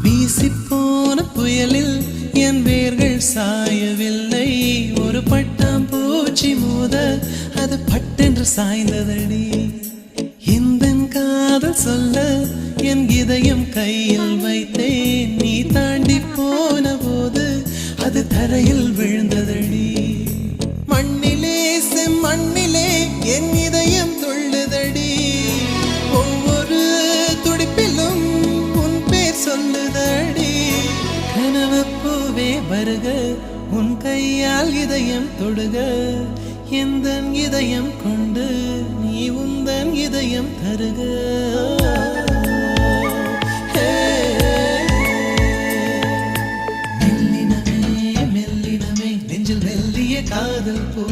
வீசிப்போன புயலில் என் வேர்கள் சாயவில்லை. ஒரு பட்டாம் பூச்சி மோத அது பட்டென்று சாய்ந்ததடி. இந்த காதல் சொல்ல என் இதயம் கையில் வைத்தேன். நீ தாண்டி போன போது அது தரையில் விழுந்ததடி. மண்ணிலே செம்மண்ணிலே என் இதயம் துள்ளுதடி. ஒவ்வொரு துடிப்பிலும் உன் பேர் சொல்லுதடி. கனவு பூவே வருக, உன் கையால் இதயம் தொடுக. எந்தன் இதயம் கொண்டு நீ உந்தன் இதயம் தருக. மெல்லினமே மெல்லினமே நெஞ்சில் மெல்லிய காதல் பூ